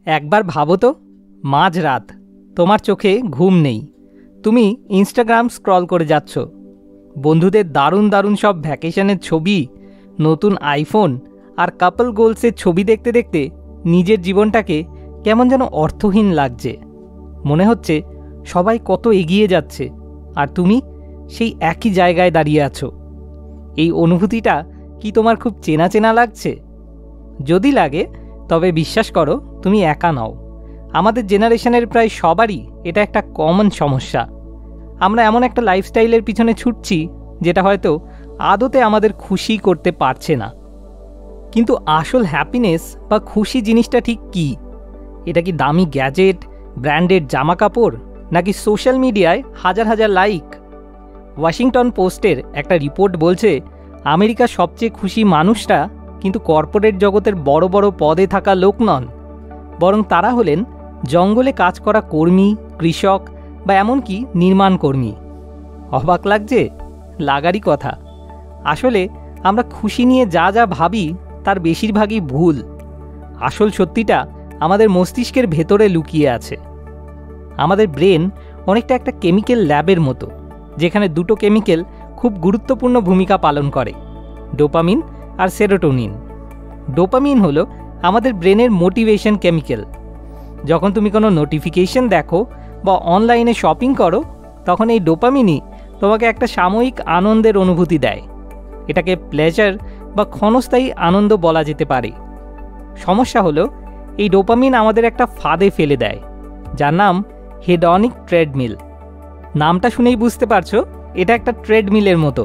একবার ভাবো তো, মাঝরাত, তোমার চোখে ঘুম নেই, তুমি ইনস্টাগ্রাম স্ক্রল করে যাচ্ছ, বন্ধুদের দারুণ দারুণ সব ভ্যাকেশনের ছবি, নতুন আইফোন আর কাপল গোলসের ছবি দেখতে দেখতে নিজের জীবনটাকে কেমন যেন অর্থহীন লাগছে। মনে হচ্ছে সবাই কত এগিয়ে যাচ্ছে আর তুমি সেই একই জায়গায় দাঁড়িয়ে আছো। এই অনুভূতিটা কি তোমার খুব চেনা চেনা লাগছে? যদি লাগে তবে বিশ্বাস করো, তুমি একা নও। আমাদের জেনারেশনের প্রায় সবারই এটা একটা কমন সমস্যা। আমরা এমন একটা লাইফস্টাইলের পিছনে ছুটছি যেটা হয়তো আদতে আমাদের খুশি করতে পারছে না। কিন্তু আসল হ্যাপিনেস বা খুশি জিনিসটা ঠিক কী? এটা কি দামি গ্যাজেট, ব্র্যান্ডেড জামা কাপড়, নাকি সোশ্যাল মিডিয়ায় হাজার হাজার লাইক? ওয়াশিংটন পোস্টের একটা রিপোর্ট বলছে আমেরিকার সবচেয়ে খুশি মানুষরা কিন্তু কর্পোরেট জগতের বড় বড় পদে থাকা লোক নন, বরং তারা হলেন জঙ্গলে কাজ করা কর্মী, কৃষক বা এমনকি নির্মাণ কর্মী। অবাক লাগছে? লাগারই কথা। আসলে আমরা খুশি নিয়ে যা যা ভাবি তার বেশিরভাগই ভুল। আসল সত্যিটা আমাদের মস্তিষ্কের ভেতরে লুকিয়ে আছে। আমাদের ব্রেন অনেকটা একটা কেমিক্যাল ল্যাবের মতো, যেখানে দুটো কেমিক্যাল খুব গুরুত্বপূর্ণ ভূমিকা পালন করে, ডোপামিন আর সেরোটোনিন। ডোপামিন হলো আমাদের ব্রেনের মোটিভেশন কেমিক্যাল। যখন তুমি কোনো নোটিফিকেশন দেখো বা অনলাইনে শপিং করো, তখন এই ডোপামিনই তোমাকে একটা সাময়িক আনন্দের অনুভূতি দেয়। এটাকে প্লেজার বা ক্ষণস্থায়ী আনন্দ বলা যেতে পারে। সমস্যা হলো এই ডোপামিন আমাদের একটা ফাঁদে ফেলে দেয়, যার নাম হেডনিক ট্রেডমিল। নামটা শুনেই বুঝতে পারছো, এটা একটা ট্রেডমিলের মতো,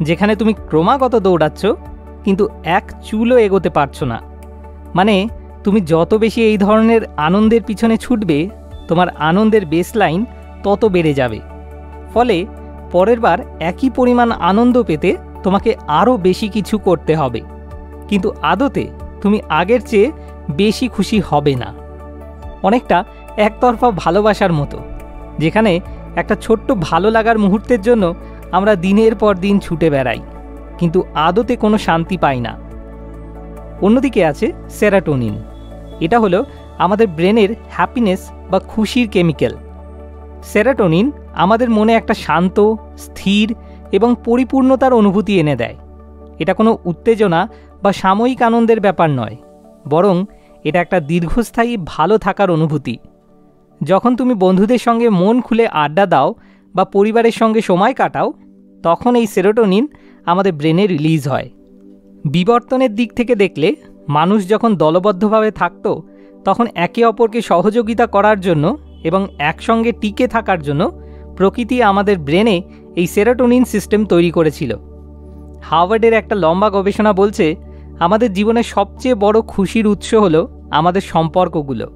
যেখানে তুমি ক্রমাগত দৌড়াচ্ছ কিন্তু এক চুলও এগোতে পারছো না। মানে তুমি যত বেশি এই ধরনের আনন্দের পিছনে ছুটবে, তোমার আনন্দের বেসলাইন তত বেড়ে যাবে। ফলে পরের বার একই পরিমাণ আনন্দ পেতে তোমাকে আরও বেশি কিছু করতে হবে, কিন্তু আদতে তুমি আগের চেয়ে বেশি খুশি হবে না। অনেকটা একতরফা ভালোবাসার মতো, যেখানে একটা ছোট্ট ভালো লাগার মুহূর্তের জন্য আমরা দিনের পর দিন ছুটে বেড়াই, কিন্তু আদতে কোনো শান্তি পাই না। অন্যদিকে আছে সেরোটোনিন। এটা হলো আমাদের ব্রেনের হ্যাপিনেস বা খুশির কেমিক্যাল। সেরোটোনিন আমাদের মনে একটা শান্ত, স্থির এবং পরিপূর্ণতার অনুভূতি এনে দেয়। এটা কোনো উত্তেজনা বা সাময়িক আনন্দের ব্যাপার নয়, বরং এটা একটা দীর্ঘস্থায়ী ভালো থাকার অনুভূতি। যখন তুমি বন্ধুদের সঙ্গে মন খুলে আড্ডা দাও বা পরিবারের সঙ্গে সময় কাটাও, তখন এই সেরোটোনিন আমাদের ব্রেনে রিলিজ হয়। বিবর্তনের দিক থেকে দেখলে মানুষ যখন দলবদ্ধভাবে থাকত, তখন একে অপরকে সহযোগিতা করার জন্য এবং একসঙ্গে টিকে থাকার জন্য প্রকৃতি আমাদের ব্রেনে এই সেরোটোনিন সিস্টেম তৈরি করেছিল। হার্ভার্ডের একটা লম্বা গবেষণা বলছে আমাদের জীবনের সবচেয়ে বড় খুশির উৎস হলো আমাদের সম্পর্কগুলো।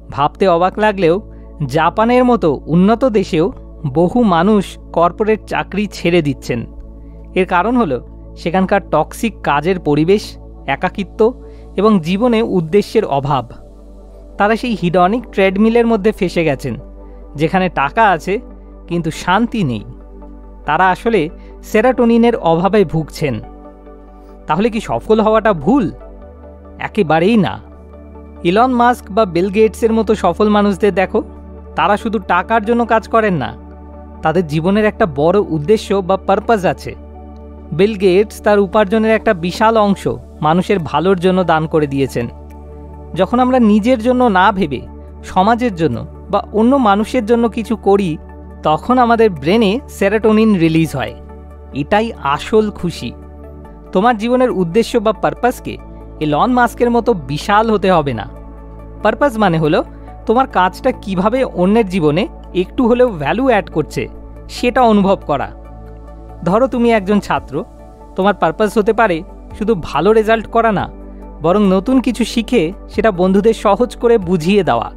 ভাবতে অবাক লাগলেও জাপানের মতো উন্নত দেশেও বহু মানুষ কর্পোরেট চাকরি ছেড়ে দিচ্ছেন। এর কারণ হলো সেখানকার টক্সিক কাজের পরিবেশ, একাকিত্ব এবং জীবনে উদ্দেশ্যের অভাব। তারা সেই হিডনিক ট্রেডমিলের মধ্যে ফেসে গেছেন, যেখানে টাকা আছে কিন্তু শান্তি নেই। তারা আসলে সেরোটোনিনের অভাবে ভুগছেন। তাহলে কি সফল হওয়াটা ভুল? একেবারেই না। ইলন মাস্ক বা বিল গেটসের মতো সফল মানুষদের দেখো, তারা শুধু টাকার জন্য কাজ করেন না, তাদের জীবনের একটা বড় উদ্দেশ্য বা পারপাস আছে। বিল গেটস তার উপার্জনের একটা বিশাল অংশ মানুষের ভালোর জন্য দান করে দিয়েছেন। যখন আমরা নিজের জন্য না ভেবে সমাজের জন্য বা অন্য মানুষের জন্য কিছু করি, তখন আমাদের ব্রেনে সেরোটোনিন রিলিজ হয়। এটাই আসল খুশি। তোমার জীবনের উদ্দেশ্য বা পারপাসকে ইলন মাস্কের মতো বিশাল হতে হবে না। পারপাস মানে হলো তোমার কাজটা কিভাবে অন্যের জীবনে একটু হলেও ভ্যালু অ্যাড করছে সেটা অনুভব করা। ধরো তুমি একজন ছাত্র, তোমার পারপাস হতে পারে শুধু ভালো রেজাল্ট করা না, বরং নতুন কিছু শিখে সেটা বন্ধুদের সহজ করে বুঝিয়ে দেওয়া।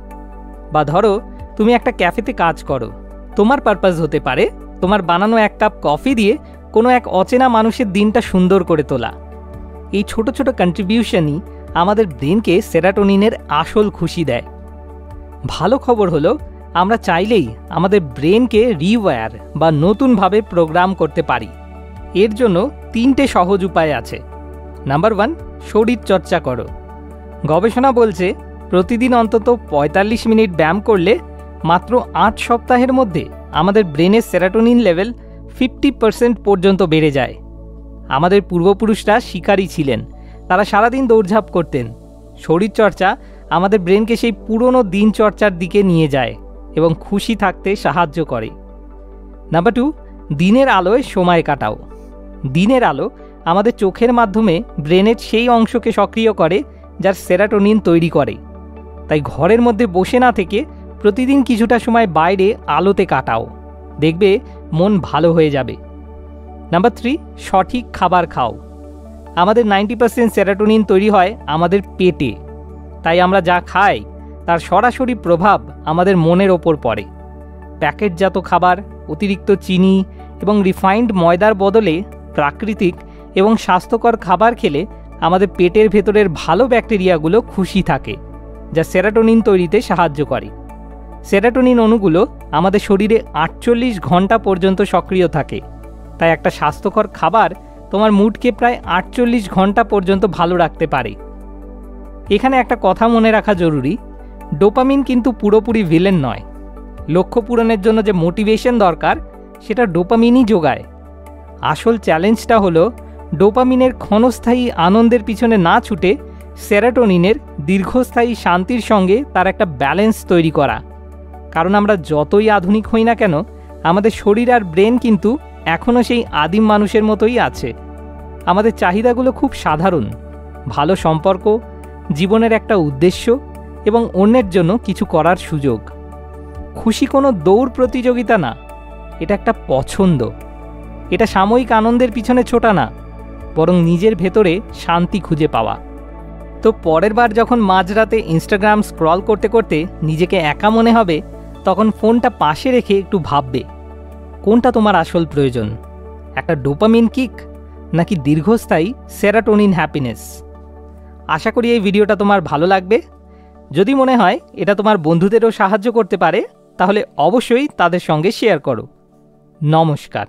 বা ধরো তুমি একটা ক্যাফেতে কাজ করো, তোমার পারপাস হতে পারে তোমার বানানো এক কাপ কফি দিয়ে কোনো এক অচেনা মানুষের দিনটা সুন্দর করে তোলা। এই ছোট ছোট কন্ট্রিবিউশনই আমাদের ব্রেনকে সেরোটোনিনের আসল খুশি দেয়। ভালো খবর হলো আমরা চাইলেই আমাদের ব্রেনকে রিওয়্যার বা নতুনভাবে প্রোগ্রাম করতে পারি। এর জন্য 3টে সহজ উপায় আছে। নাম্বার 1, শরীর চর্চা করো। গবেষণা বলছে প্রতিদিন অন্তত ৪৫ মিনিট ব্যায়াম করলে মাত্র ৮ সপ্তাহের মধ্যে আমাদের ব্রেনের সেরাটোনিন লেভেল 50% পর্যন্ত বেড়ে যায়। আমাদের পূর্বপুরুষরা শিকারী ছিলেন, তারা সারাদিন দৌড়ঝাঁপ করতেন। শরীরচর্চা আমাদের ব্রেনকে সেই পুরনো দিনচর্চার দিকে নিয়ে যায় এবং খুশি থাকতে সাহায্য করে। নাম্বার 2, দিনের আলোয় সময় কাটাও। দিনের আলো আমাদের চোখের মাধ্যমে ব্রেনের সেই অংশকে সক্রিয় করে যার সেরাটোনিন তৈরি করে। তাই ঘরের মধ্যে বসে না থেকে প্রতিদিন কিছুটা সময় বাইরে আলোতে কাটাও, দেখবে মন ভালো হয়ে যাবে। নাম্বার 3, সঠিক খাবার খাও। আমাদের 90% সেরাটোনিন তৈরি হয় আমাদের পেটে, তাই আমরা যা খাই তার সরাসরি প্রভাব আমাদের মনের ওপর পড়ে। প্যাকেটজাত খাবার, অতিরিক্ত চিনি এবং রিফাইন্ড ময়দার বদলে প্রাকৃতিক এবং স্বাস্থ্যকর খাবার খেলে আমাদের পেটের ভেতরের ভালো ব্যাকটেরিয়াগুলো খুশি থাকে, যা সেরাটোনিন তৈরিতে সাহায্য করে। সেরাটোনিন অণুগুলো আমাদের শরীরে 48 ঘন্টা পর্যন্ত সক্রিয় থাকে, তাই একটা স্বাস্থ্যকর খাবার তোমার মুডকে প্রায় 48 ঘন্টা পর্যন্ত ভালো রাখতে পারে। এখানে একটা কথা মনে রাখা জরুরি, ডোপামিন কিন্তু পুরোপুরি ভিলেন নয়। লক্ষ্য পূরণের জন্য যে মোটিভেশন দরকার সেটা ডোপামিনই যোগায়। আসল চ্যালেঞ্জটা হলো ডোপামিনের ক্ষণস্থায়ী আনন্দের পিছনে না ছুটে সেরাটোনিনের দীর্ঘস্থায়ী শান্তির সঙ্গে তার একটা ব্যালেন্স তৈরি করা। কারণ আমরা যতই আধুনিক হই না কেন, আমাদের শরীর আর ব্রেন কিন্তু এখনও সেই আদিম মানুষের মতোই আছে। আমাদের চাহিদাগুলো খুব সাধারণ: ভালো সম্পর্ক, জীবনের একটা উদ্দেশ্য এবং অন্যের জন্য কিছু করার সুযোগ। খুশি কোনো দৌড় প্রতিযোগিতা না, এটা একটা পছন্দ। এটা সাময়িক আনন্দের পিছনে ছোটা না, বরং নিজের ভেতরে শান্তি খুঁজে পাওয়া। তো পরের বার যখন মাঝরাতে ইনস্টাগ্রাম স্ক্রল করতে করতে নিজেকে একা মনে হবে, তখন ফোনটা পাশে রেখে একটু ভাববে, কোনটা তোমার আসল প্রয়োজন? একটা ডোপামিন কিক নাকি দীর্ঘস্থায়ী সেরাটোনিন হ্যাপিনেস? আশা করি এই ভিডিওটা তোমার ভালো লাগবে। যদি মনে হয় এটা তোমার বন্ধুদেরও সাহায্য করতে পারে, তাহলে অবশ্যই তাদের সঙ্গে শেয়ার করো। নমস্কার।